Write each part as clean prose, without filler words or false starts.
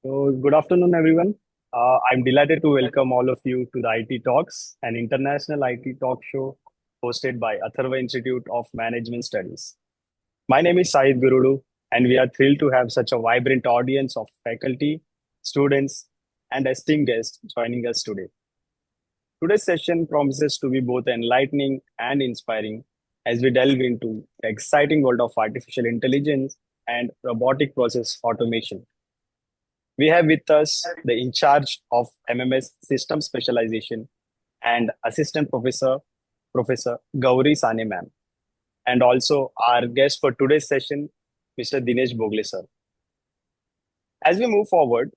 So, good afternoon, everyone. I'm delighted to welcome all of you to the IT Talks, an international IT talk show hosted by Atharva Institute of Management Studies. My name is Sahith Gurudu, and we are thrilled to have such a vibrant audience of faculty, students, and esteemed guests joining us today. Today's session promises to be both enlightening and inspiring as we delve into the exciting world of artificial intelligence and robotic process automation. We have with us the in charge of MMS system specialization and assistant professor, Professor Gauri Sane ma'am, and also our guest for today's session, Mr. Dinesh Bhogle sir. As we move forward,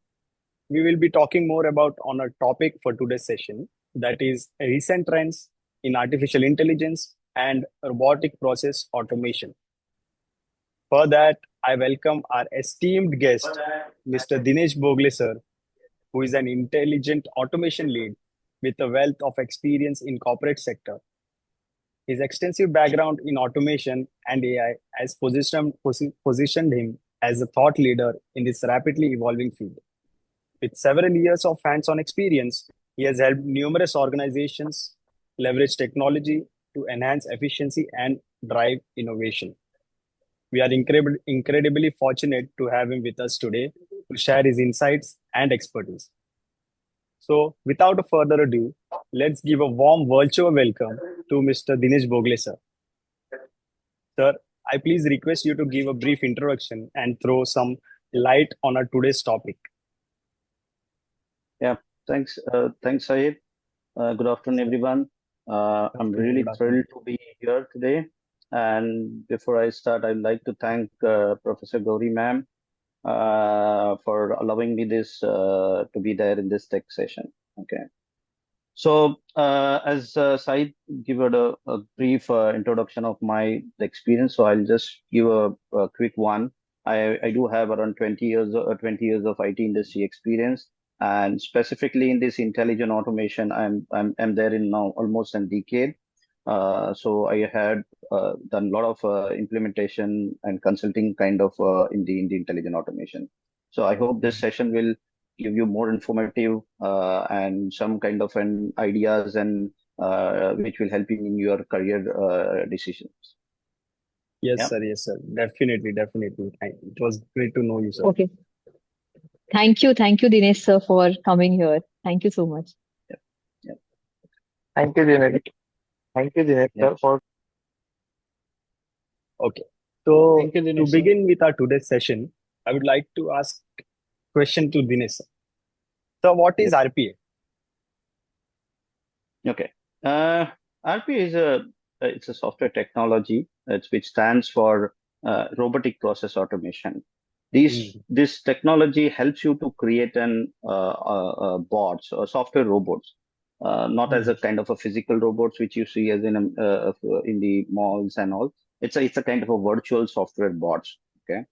we will be talking more about on a topic for today's session, that is recent trends in artificial intelligence and robotic process automation. For that, I welcome our esteemed guest, Mr. Dinesh Bhogle sir, who is an intelligent automation lead with a wealth of experience in corporate sector. His extensive background in automation and AI has positioned him as a thought leader in this rapidly evolving field. With several years of hands-on experience, he has helped numerous organizations leverage technology to enhance efficiency and drive innovation. We are incredibly fortunate to have him with us today to share his insights and expertise. So, without further ado, let's give a warm virtual welcome to Mr. Dinesh Bhogle, sir. Sir, I please request you to give a brief introduction and throw some light on our today's topic. Yeah, thanks, Sahith. Good afternoon, everyone. I'm really thrilled to be here today. And before I start, I'd like to thank Professor Gauri ma'am for allowing me this to be there in this tech session. Okay. So, as Said given a brief introduction of my experience, so I'll just give a quick one. I do have around 20 years of IT industry experience, and specifically in this intelligent automation, I'm there in now almost a decade. So I had done a lot of implementation and consulting kind of in the intelligent automation. So I hope this session will give you more informative and some kind of an ideas and which will help you in your career decisions. Yes, Yeah. sir. Yes, sir. Definitely, definitely. It was great to know you, sir. Okay. Thank you, Dinesh sir, for coming here. Thank you so much. Yeah. Thank you, Dinesh. Thank you, Dinesh, Yeah. sir, for Okay. So, Thank you, to Dinesh, sir. begin with our today's session, I would like to ask question to Dinesh, sir. So, what is RPA? Okay. RPA is it's a software technology. Which stands for robotic process automation. This technology helps you to create an bots or software robots, not as a kind of a physical robots which you see as in the malls and all. It's a kind of a virtual software bots. Okay.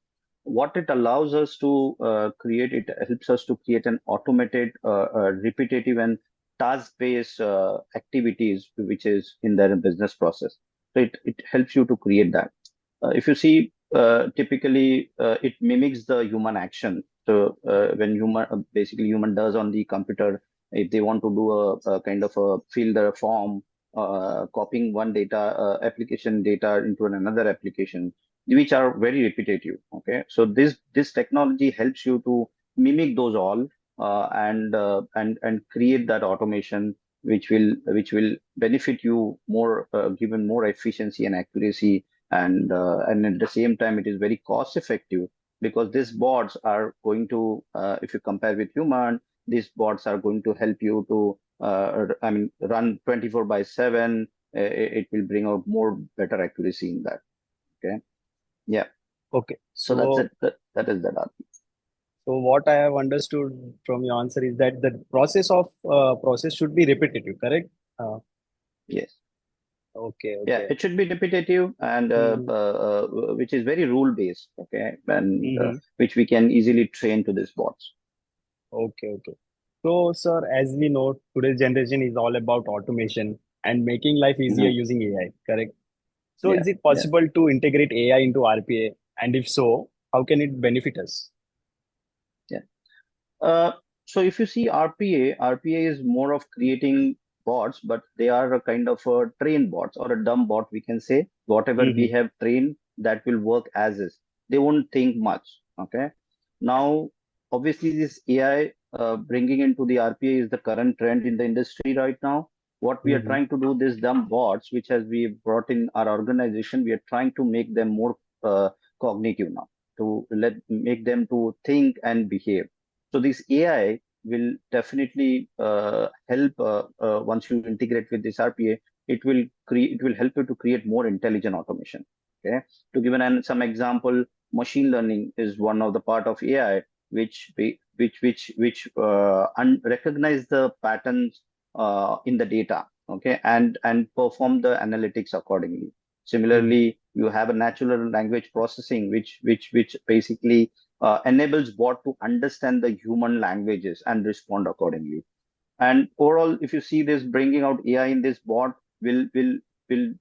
What it allows us to create, it helps us to create an automated, repetitive and task-based activities which is in their business process. So it helps you to create that. If you see, typically it mimics the human action. So when basically human does on the computer, if they want to do a kind of a fill the form, copying one data application data into another application, which are very repetitive. Okay, so this technology helps you to mimic those all and create that automation which will benefit you more, given more efficiency and accuracy, and at the same time it is very cost effective because these bots are going to, if you compare with human, these bots are going to help you to run 24 by 7. It will bring out more better accuracy in that. Okay. Yeah. Okay. So that's it. That is that. So what I have understood from your answer is that the process should be repetitive, correct? Yes. Okay. Yeah, it should be repetitive and which is very rule based. Okay, and which we can easily train to these bots. Okay. So, sir, as we know, today's generation is all about automation and making life easier using AI, correct? So, is it possible to integrate AI into RPA? And if so, how can it benefit us? Yeah. Uh, so if you see RPA is more of creating bots, but they are a kind of a trained bots or a dumb bot, we can say. Whatever we Mm-hmm. have trained, that will work as is. They won't think much. Okay. Now, obviously, this AI bringing into the RPA is the current trend in the industry right now. What we are Mm-hmm. trying to do, these dumb bots, which has we brought in our organization, we are trying to make them more cognitive now, to make them to think and behave. So this AI will definitely help once you integrate with this RPA. It will help you to create more intelligent automation. Okay. To give some example, machine learning is one of the part of AI which recognize the patterns in the data. Okay, and perform the analytics accordingly. Mm-hmm. Similarly, you have a natural language processing, which basically enables bot to understand the human languages and respond accordingly. And overall, if you see this, bringing out AI in this bot will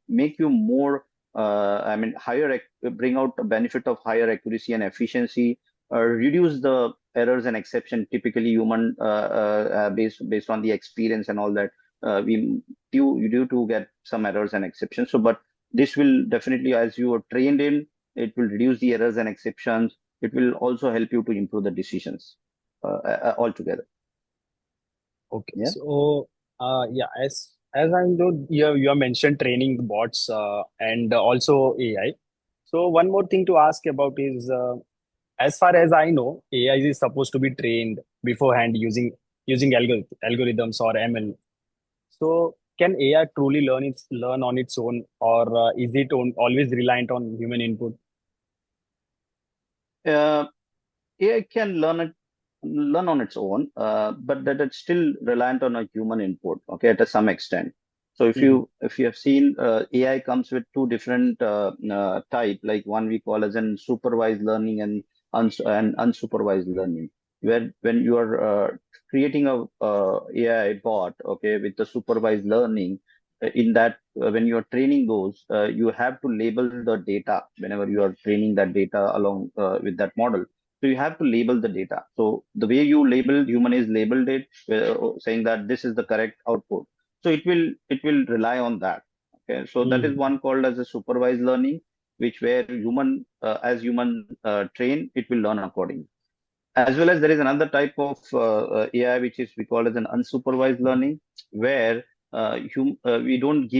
make you more, I mean, bring out the benefit of higher accuracy and efficiency, reduce the errors and exception. Typically, human based on the experience and all that, we you do to get some errors and exceptions. So, but this will definitely, as you are trained in, it will reduce the errors and exceptions. It will also help you to improve the decisions altogether. Okay. Yeah. So, yeah, as I know, you have mentioned training bots and also AI. So, one more thing to ask about is, as far as I know, AI is supposed to be trained beforehand using algorithms or ML. So, can AI truly learn on its own, or is it always reliant on human input? Uh, AI can learn on its own, but that it's still reliant on a human input. Okay, to some extent. So Hmm. if you have seen, AI comes with two different type. Like one we call as an supervised learning and unsupervised learning. Where when you are creating a AI bot, okay, with the supervised learning, in that when you are training those, you have to label the data whenever you are training that data along with that model. So you have to label the data. So the way you label human is labeled it, saying that this is the correct output. So it will rely on that. Okay. So that is Hmm. one called as a supervised learning, which where human as human train, it will learn accordingly. As well as there is another type of AI which is we call as an unsupervised learning, where we don't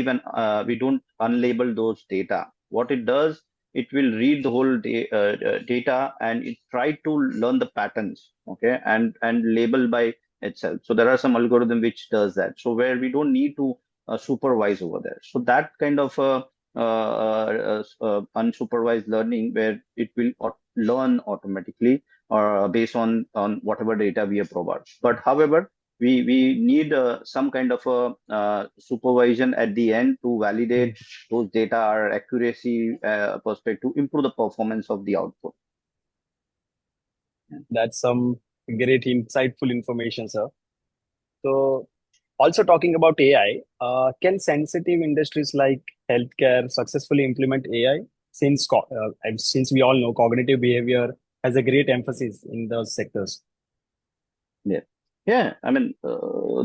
unlabel those data. What it does, it will read the whole data and it try to learn the patterns, okay, and label by itself. So there are some algorithm which does that. So where we don't need to supervise over there. So that kind of unsupervised learning where it will learn automatically or based on whatever data we have provided. But however, we need some kind of a supervision at the end to validate those data or accuracy perspective, improve the performance of the output. That's some great, insightful information, sir. So, also talking about AI, can sensitive industries like healthcare successfully implement AI? And since we all know cognitive behavior has a great emphasis in those sectors. Yeah. Yeah. I mean,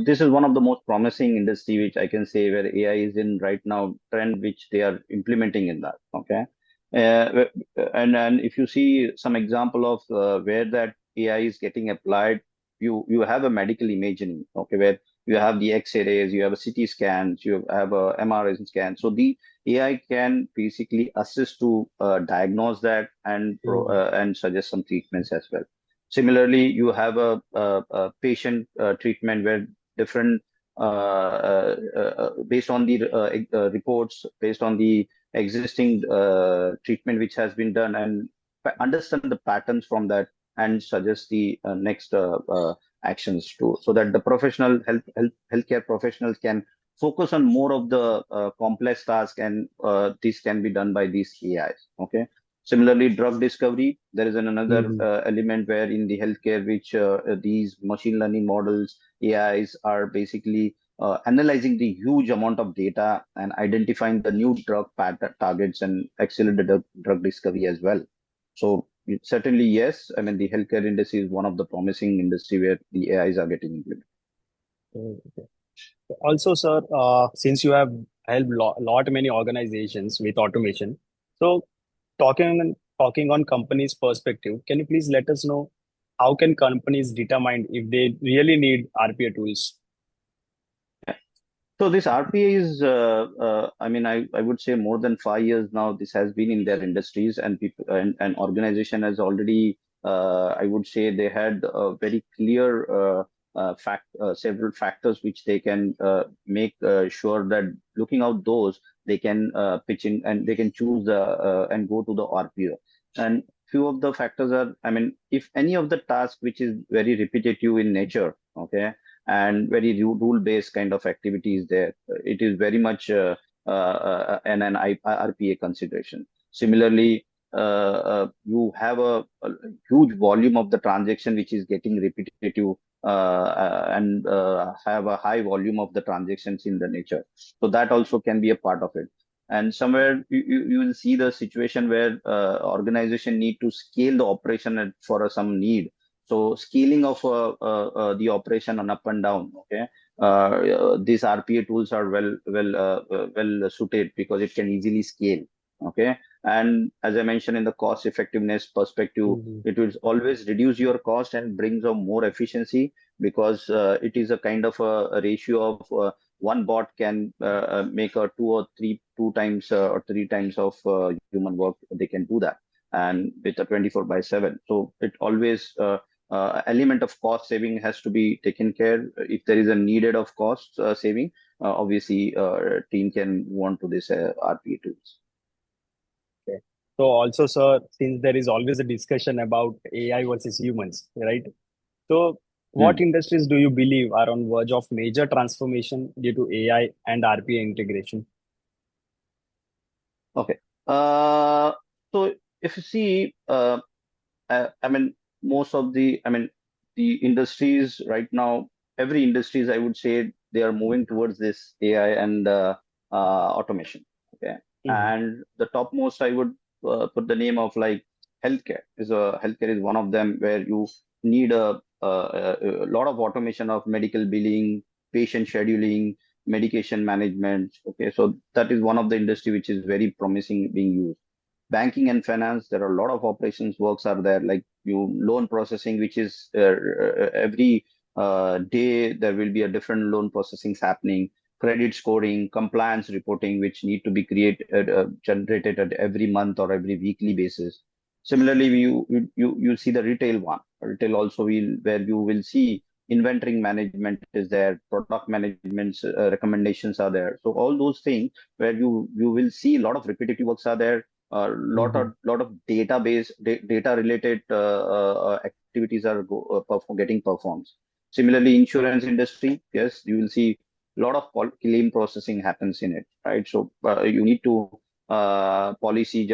this is one of the most promising industry which I can say where AI is in right now trend which they are implementing in that. Okay. And if you see some example of where that AI is getting applied, you have a medical imaging. Okay, where you have the X-rays, you have a CT scans, you have a MRI scan. So the AI can basically assist to diagnose that Mm. and suggest some treatments as well. Similarly, you have a patient treatment where different based on the reports, based on the existing treatment which has been done, and understand the patterns from that and suggest the next actions too, so that the professional healthcare professionals can focus on more of the complex task, and this can be done by these AIs. Okay. Similarly, drug discovery, there is another Mhm. element where in the healthcare, which these machine learning models, AIs, are basically analyzing the huge amount of data and identifying the new drug targets and accelerate the drug discovery as well. So certainly, yes. I mean, the healthcare industry is one of the promising industry where the AIs are getting implemented. Okay. Also, sir, since you have helped lot many organizations with automation, so talking on companies' perspective, can you please let us know how can companies determine if they really need RPA tools? So this RPA is, I mean, I would say more than 5 years now. This has been in their industries, and people and organization has already, I would say, they had a very clear several factors which they can make sure that looking out those they can pitch in and they can choose and go to the RPA. And few of the factors are, I mean, if any of the task which is very repetitive in nature, okay, and very rule-based kind of activities there. It is very much an RPA consideration. Similarly, you have a huge volume of the transaction which is getting repetitive and have a high volume of the transactions in the nature. So that also can be a part of it. And somewhere you will see the situation where organization need to scale the operation for some need, so scaling of the operation on up and down, okay. These RPA tools are well suited because it can easily scale, okay. And as I mentioned, in the cost effectiveness perspective, Mhm. it will always reduce your cost and brings a more efficiency because it is a kind of a ratio of one bot can make a two times or three times of human work. They can do that, and with a 24/7. So it always element of cost saving has to be taken care. If there is a needed of cost saving, obviously team can move on to this RPA tools. Okay. So also, sir, since there is always a discussion about AI versus humans, right? So Hmm. what industries do you believe are on verge of major transformation due to AI and RPA integration? Okay. So if you see, I mean, most of the, I mean, the industries right now, every industries, I would say, they are moving towards this AI and automation. Okay, Mhm. and the topmost, I would put the name of like healthcare is one of them where you need a lot of automation of medical billing, patient scheduling, medication management. Okay, so that is one of the industry which is very promising being used. Banking and finance, there are a lot of operations works are there, like you loan processing, which is every day there will be a different loan processings happening. Credit scoring, compliance reporting, which need to be generated at every month or every weekly basis. Similarly, you see the retail one. Retail also will where you will see inventory management is there, product management recommendations are there. So all those things where you will see a lot of repetitive works are there, a Mhm. lot of data related activities are getting performed. Similarly, insurance industry, yes, you will see a lot of claim processing happens in it, right? So you need to policy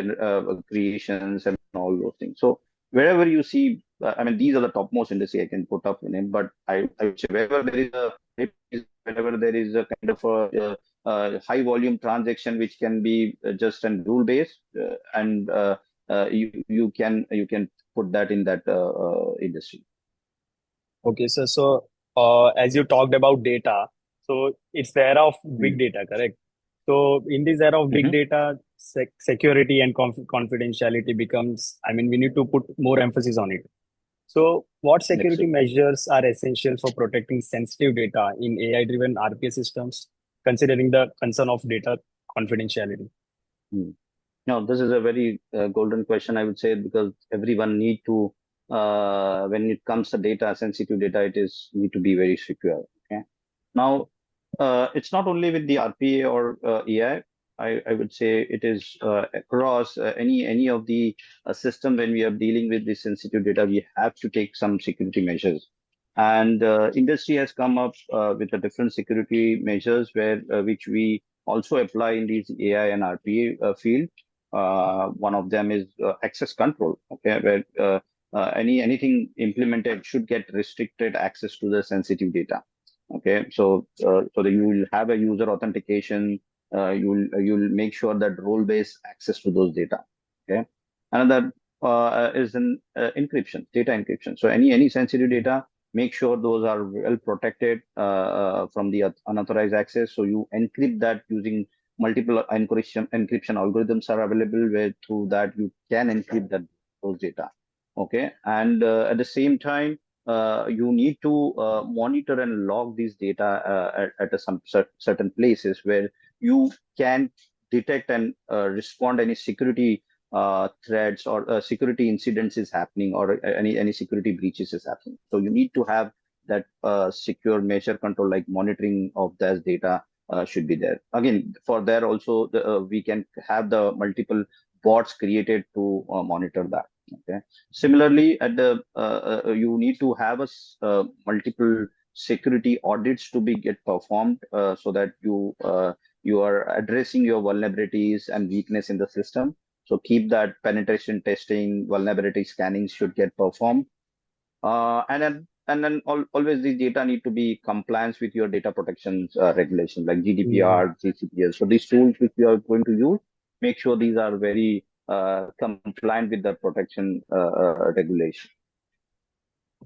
creations and all those things. So wherever you see, I mean, these are the topmost industry I can put up in it. But I would say wherever there is a kind of a high volume transaction which can be just and rule based, and you can put that in that industry. Okay, sir. So, as you talked about data, so it's the era of big Mm. data, correct? So, in this era of big Mhm. data, security and confidentiality becomes, I mean, we need to put more emphasis on it. So, what security Excellent. measures are essential for protecting sensitive data in AI-driven RPA systems, considering the concern of data confidentiality? Mm. Now, this is a very golden question, I would say, because everyone need to, when it comes to data, sensitive data, it is need to be very secure. Okay. Now, it's not only with the RPA or AI. I would say it is across any of the system when we are dealing with this sensitive data, we have to take some security measures. And industry has come up with a different security measures where which we also apply in these AI and RPA field. One of them is access control. Okay, where anything implemented should get restricted access to the sensitive data. Okay, so that you will have a user authentication. You'll make sure that role based access to those data. Okay, another is in encryption, data encryption. So any sensitive data, make sure those are well protected from the unauthorized access. So you encrypt that using multiple encryption algorithms are available where through that you can encrypt those data. Okay, and at the same time, you need to monitor and log these data at some certain places where you can detect and respond any security threats or security incidents is happening or any security breaches is happening. So you need to have that secure measure control like monitoring of that data should be there. Again, for there also we can have the multiple bots created to monitor that. Okay. Similarly, at the you need to have multiple security audits to be get performed so that you are addressing your vulnerabilities and weakness in the system. So keep that penetration testing, vulnerability scanning should get performed. And then always these data need to be compliance with your data protection regulations like GDPR, GCPL. So these tools which you are going to use, make sure these are very compliant with the protection regulation.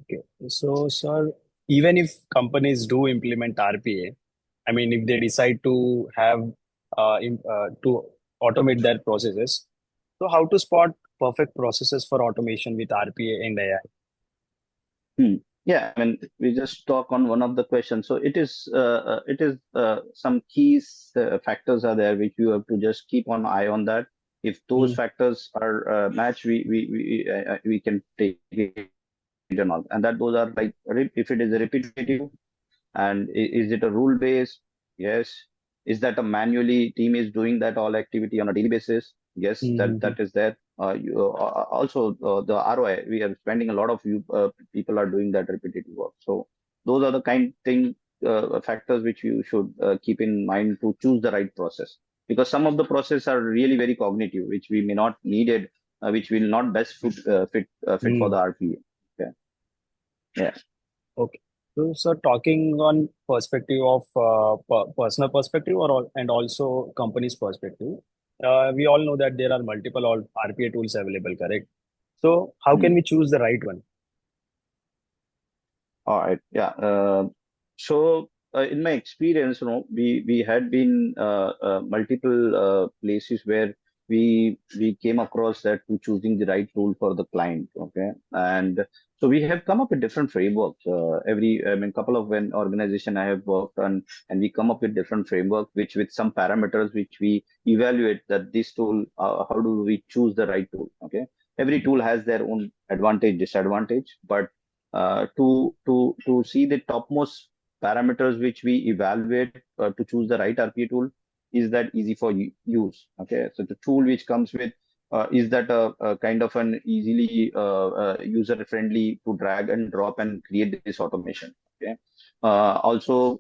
Okay. So, sir, even if companies do implement RPA, I mean, if they decide to have to automate their processes, so how to spot perfect processes for automation with RPA and AI? Hmm. Yeah, I mean, we just talk on one of the questions. So it is some keys factors are there which you have to just keep an eye on that. If those Mm, factors are matched, we can take it and all. And that those are like if it is repetitive, and is it a rule based? Yes. Is that a manually team is doing that all activity on a daily basis? Yes, mm, that is there. Also, the ROI, we are spending a lot of people are doing that repetitive work. So those are the kind thing factors which you should keep in mind to choose the right process. Because some of the process are really very cognitive, which we may not needed, which will not best fit for mm. the RPA. Okay. Yeah. Okay. So, sir, talking on perspective of personal perspective and also company's perspective, we all know that there are multiple RPA tools available, correct? So, how Hmm. can we choose the right one? All right. Yeah. So in my experience, we had been multiple places where we came across that to choosing the right tool for the client. Okay, and so we have come up with different frameworks. I mean, couple of when organization I have worked on, and we come up with different framework, which with some parameters which we evaluate that this tool. How do we choose the right tool? Okay, every tool has their own advantage, disadvantage, but to see the topmost parameters which we evaluate to choose the right RPA tool, is that easy for use? Okay, so the tool which comes with is that a kind of an easily user friendly to drag and drop and create this automation? Okay. Also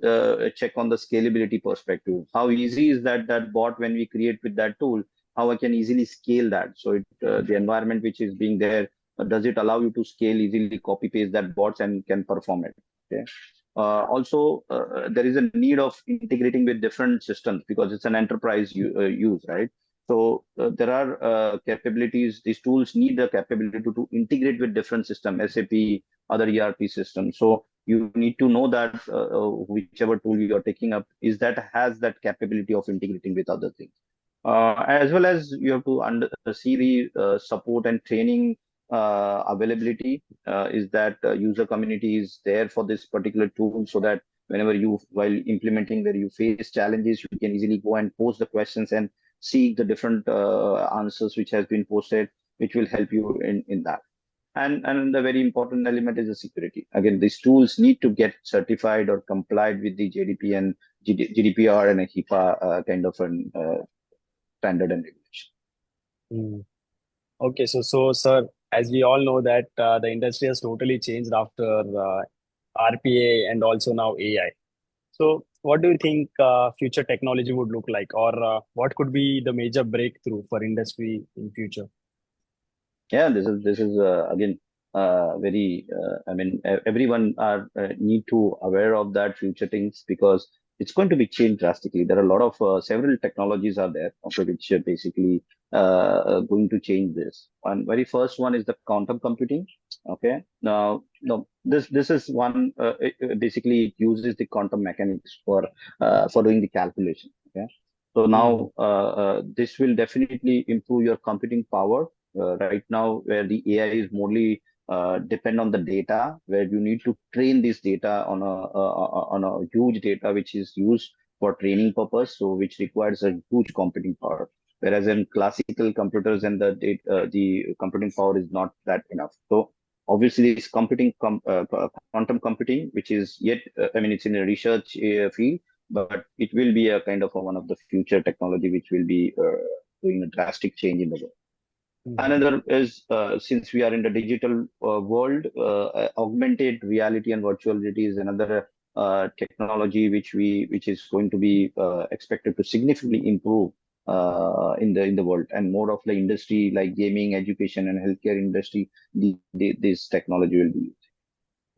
check on the scalability perspective. How easy is that bot when we create with that tool? How I can easily scale that? So the environment which is being there, does it allow you to scale easily, copy paste that bots and can perform it? Okay. Also, there is a need of integrating with different systems because it's an enterprise use, right? So there are capabilities. These tools need the capability to integrate with different systems, SAP, other ERP systems. So you need to know that whichever tool you are taking up is that has that capability of integrating with other things. As well as you have to see the support and training availability. Is that user community is there for this particular tool so that whenever you while implementing where you face challenges, you can easily go and post the questions and see the different answers which has been posted, which will help you in that. And the very important element is the security. Again, these tools need to get certified or complied with the JDP and GDPR and a HIPAA kind of an standard and regulation. Mm. Okay, so sir, as we all know that the industry has totally changed after RPA and also now AI. So, what do you think future technology would look like, or what could be the major breakthrough for industry in future? Yeah, this is again very. I mean, everyone are need to aware of that future things because it's going to be changed drastically. There are a lot of several technologies are there, okay, which are basically going to change this. One very first one is the quantum computing. Okay, now no, this is one basically it uses the quantum mechanics for doing the calculation. Okay, so Mm-hmm. now this will definitely improve your computing power. Right now, where the AI is morely depend on the data, where you need to train this data on a huge data which is used for training purpose, so which requires a huge computing power. Whereas in classical computers and the computing power is not that enough. So obviously, this quantum computing, which is yet, I mean, it's in a research field, but it will be a kind of one of the future technology which will be doing a drastic change in the world. Mm-hmm. Another is since we are in the digital world, augmented reality and virtual reality is another technology which is going to be expected to significantly improve in the world, and more of the industry like gaming, education, and healthcare industry. This technology will be used.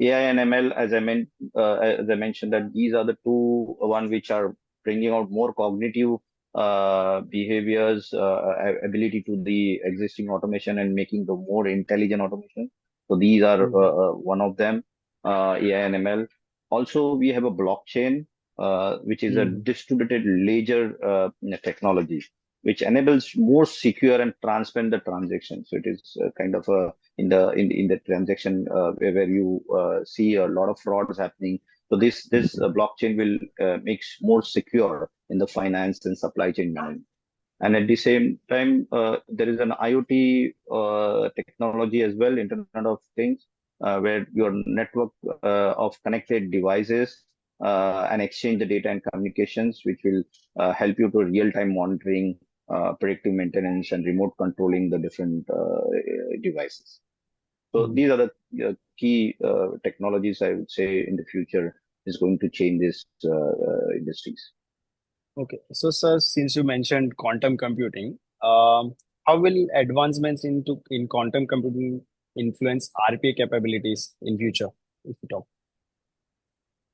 AI and ML, as I mentioned, that these are the two one which are bringing out more cognitive behaviors, ability to the existing automation and making the more intelligent automation. So these are Mm-hmm. one of them, AI and ML. Also, we have a blockchain, which is a Mm-hmm. distributed ledger technology, which enables more secure and transparent the transaction. So it is kind of a in the transaction where you see a lot of frauds happening. So this blockchain will makes more secure in the finance and supply chain management. And at the same time, there is an IoT technology as well, Internet of Things, where your network of connected devices and exchange the data and communications, which will help you to real-time monitoring, predictive maintenance, and remote controlling the different devices. So Mm-hmm. these are the key technologies I would say in the future is going to change these industries. Okay. So, sir, since you mentioned quantum computing, how will advancements in quantum computing influence RPA capabilities in future, if you talk?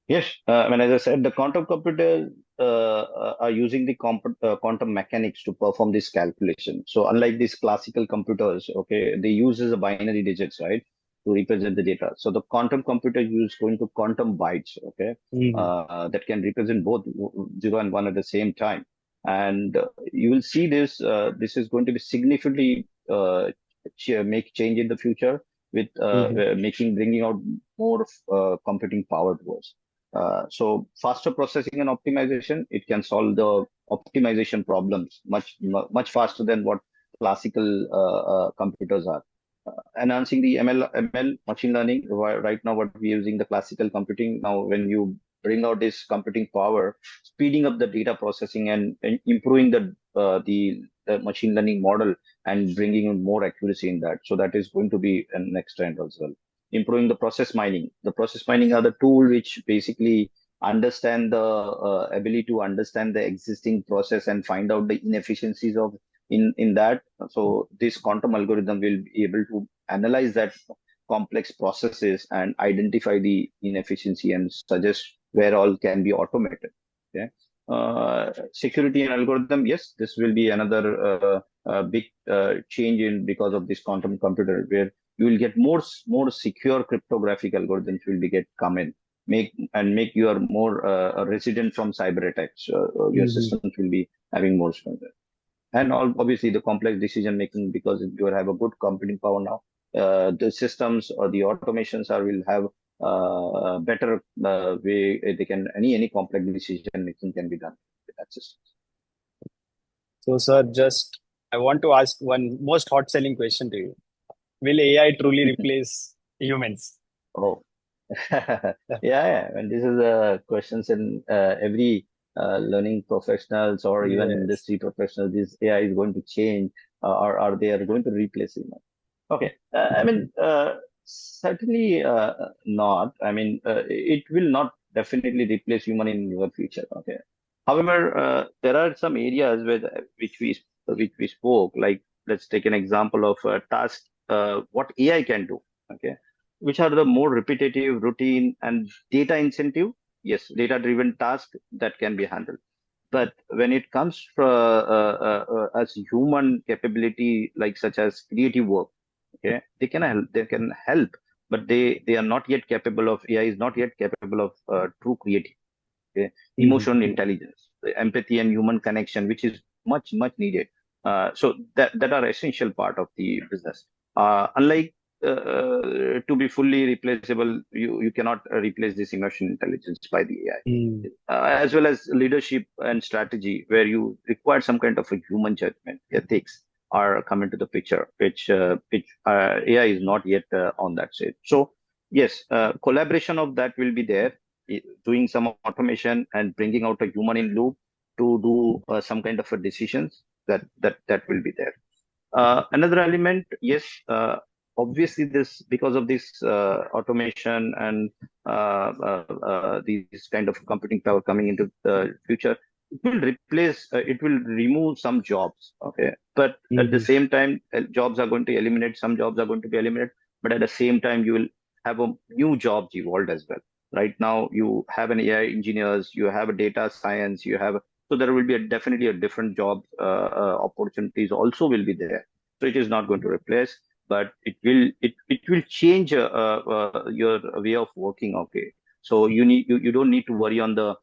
Yes, I mean, as I said, the quantum computers are using the quantum mechanics to perform this calculation. So, unlike these classical computers, okay, they use the binary digits, right, to represent the data. So, the quantum computer use going to quantum bytes, okay, Mm-hmm. that can represent both 0 and 1 at the same time. And you will see this. This is going to be significantly make change in the future with Mm-hmm. making bringing out more computing power to us. So faster processing and optimization, it can solve the optimization problems much faster than what classical computers are. Enhancing the ML machine learning. Right now, what we're using the classical computing. Now, when you bring out this computing power, speeding up the data processing and improving the machine learning model and bringing in more accuracy in that. So that is going to be a next trend as well. Improving the process mining. The process mining are the tool which basically understand the ability to understand the existing process and find out the inefficiencies of in that. So this quantum algorithm will be able to analyze that complex processes and identify the inefficiency and suggest where all can be automated. Okay. Security and algorithm, yes, this will be another big change in because of this quantum computer, where you will get more secure cryptographic algorithms will be get come in, make you are more resident from cyber attacks. Your Mm-hmm. systems will be having more stronger. And obviously the complex decision making, because you will have a good computing power now. The systems or the automations are will have better way they can any complex decision making can be done with that system. So, sir, just I want to ask one most hot selling question to you. Will AI truly replace humans? Oh, yeah, yeah. And this is questions in every learning professionals or even Yes. industry professionals. This AI is going to change, or are they are going to replace human? Okay, I mean, certainly not. I mean, it will not definitely replace human in your future. Okay. However, there are some areas which we spoke. Like, let's take an example of a task. What AI can do. Okay, which are the more repetitive, routine, and data incentive. yes, data-driven task that can be handled. But when it comes as human capability, like such as creative work, okay, they can help, but they are not yet capable of, AI is not yet capable of true creative, okay, emotional intelligence, the empathy and human connection, which is much needed. So that are essential part of the business. Unlike to be fully replaceable, you cannot replace this emotional intelligence by the AI, as well as leadership and strategy, where you require some kind of a human judgment, ethics are come into the picture, which AI is not yet on that stage. So yes, collaboration of that will be there, doing some automation and bringing out a human in loop to do some kind of a decisions, that will be there. Another element, yes, obviously this, because of this automation and these kind of computing power coming into the future, it will remove some jobs, okay, but at the same time, jobs are going to eliminate, some jobs are going to be eliminated, but at the same time, you will have a new jobs evolved as well. Right now, you have an AI engineers, you have a data science, so there will be definitely a different job opportunities also will be there. So it is not going to replace, but it will change your way of working. Okay, so you don't need to worry on the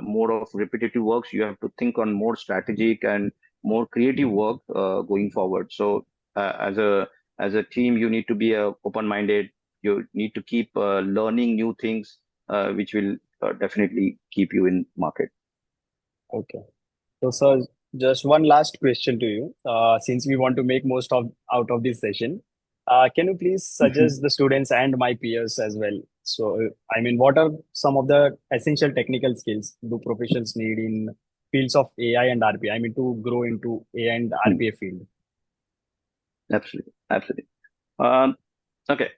more of repetitive works. You have to think on more strategic and more creative work going forward. So as a team, you need to be open-minded. You need to keep learning new things, which will definitely keep you in market. Okay. So, sir, just one last question to you. Since we want to make most of out of this session, can you please suggest the students and my peers as well? So, I mean, what are some of the essential technical skills do professionals need in fields of AI and RPA? I mean, to grow into AI and RPA field. Absolutely, absolutely. Okay.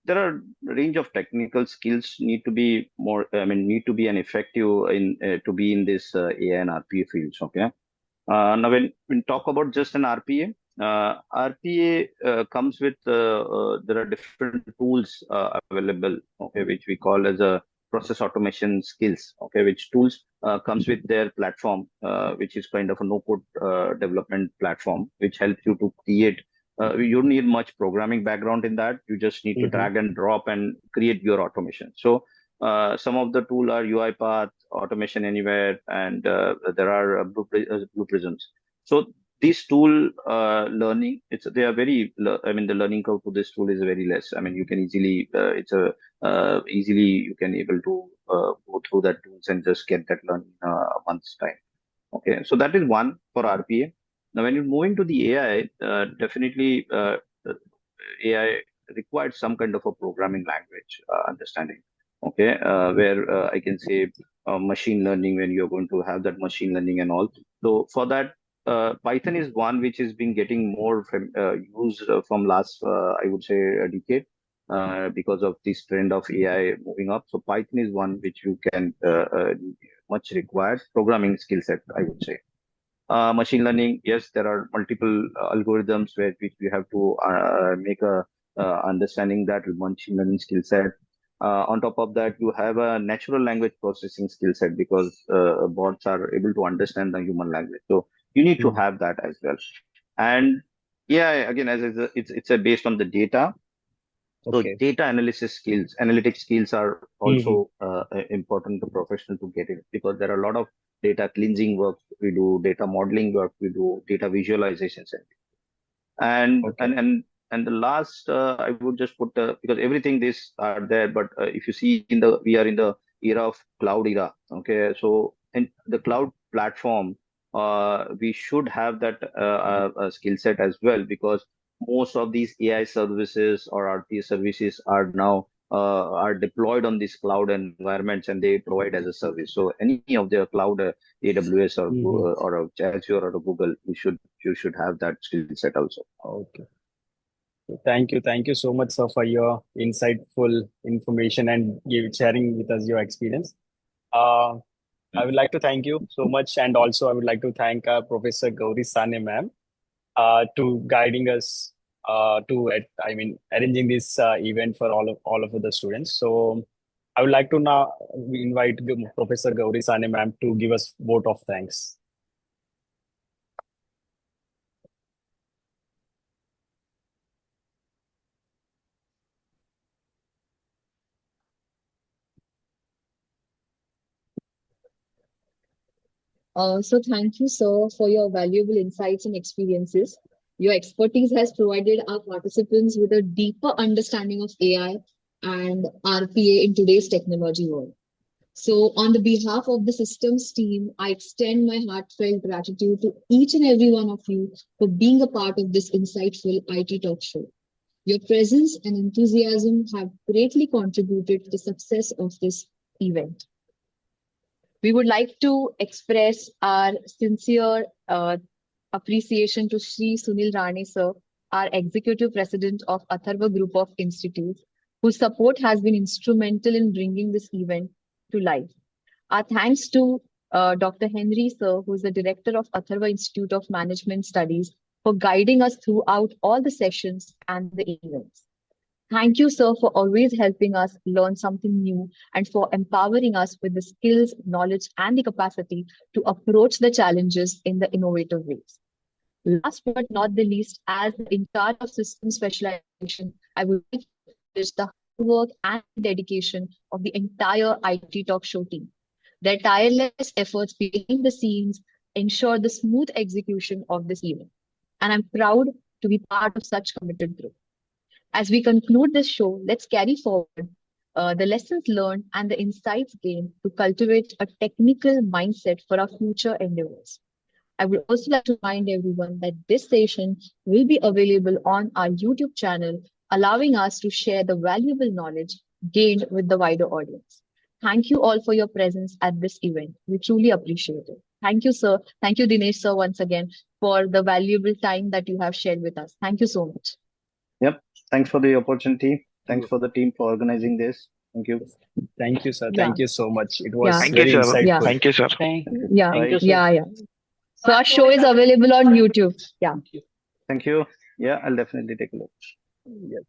There are a range of technical skills need to be more. I mean, need to be an effective in to be in this AI and RPA fields. Okay. Now, when talk about just an RPA, RPA comes with there are different tools available. Okay, which we call as a process automation skills. Okay, which tools comes with their platform, which is kind of a no-code development platform, which helps you to create. You don't need much programming background in that. You just need to drag and drop and create your automation. So some of the tool are UiPath, Automation Anywhere, and there are Blue Prisms. So this tool learning, they are very. I mean, the learning curve to this tool is very less. I mean, you can easily easily you can able to go through that tools and just get that learning a month's time. Okay, so that is one for RPA. Now, when you move into the AI, definitely AI requires some kind of a programming language understanding. Okay, where I can say machine learning, when you're going to have that machine learning and all. So for that, Python is one which is been getting more used from last, I would say, a decade. Because of this trend of AI moving up, so Python is one which you can much required programming skill set, I would say. Machine learning, yes, there are multiple algorithms which we have to make a understanding that machine learning skill set. On top of that, you have a natural language processing skill set, because bots are able to understand the human language. So you need to have that as well. And yeah, again, as it's a based on the data. So Okay. data analysis skills, analytic skills are also important to professional to get it, because there are a lot of data cleansing work we do, data modeling work we do, data visualizations, and Okay. and the last I would just put because everything this are there, but if you see we are in the era of cloud era. Okay, so in the cloud platform, we should have that skill set as well, because most of these AI services or RPA services are deployed on these cloud environments, and they provide as a service. So any of their cloud, AWS or Azure or Google, you should have that skill set also. Okay. Thank you so much, sir, for your insightful information and sharing with us your experience. I would like to thank you so much, and also I would like to thank Professor Gauri Sane, ma'am, to guiding us I mean, arranging this event for all of the students. So I I would like to now invite Professor Gauri Sane ma'am to give us vote of thanks. So thank you, sir, for your valuable insights and experiences. Your expertise has provided our participants with a deeper understanding of AI and RPA in today's technology world. So, on the behalf of the systems team, I extend my heartfelt gratitude to each and every one of you for being a part of this insightful IT talk show. Your presence and enthusiasm have greatly contributed to the success of this event. We would like to express our sincere appreciation to Sri Sunil Rane sir, our Executive President of Atharva Group of Institutes, whose support has been instrumental in bringing this event to life. Our thanks to Dr. Henry sir, who is the Director of Atharva Institute of Management Studies, for guiding us throughout all the sessions and the events. Thank you, sir, for always helping us learn something new and for empowering us with the skills, knowledge, and the capacity to approach the challenges in the innovative ways. Last but not the least, as in charge of system specialization, I would like to acknowledge the hard work and dedication of the entire IT Talk Show team. Their tireless efforts behind the scenes ensure the smooth execution of this event. And I'm proud to be part of such committed group. As we conclude this show, let's carry forward the lessons learned and the insights gained to cultivate a technical mindset for our future endeavors. I would also like to remind everyone that this session will be available on our YouTube channel, allowing us to share the valuable knowledge gained with the wider audience. Thank you all for your presence at this event. We truly appreciate it. Thank you, sir. Thank you, Dinesh, sir, once again, for the valuable time that you have shared with us. Thank you so much. Yep. Thanks for the opportunity. Thanks for the team for organizing this. Thank you. Thank you, sir. Yeah. Thank you so much. It Yeah. was Thank you, very sir. insightful. Thank you, sir. Yeah. Bye. Yeah. So our show is available on YouTube. Yeah. Thank you. Yeah, I'll definitely take a look. Yes.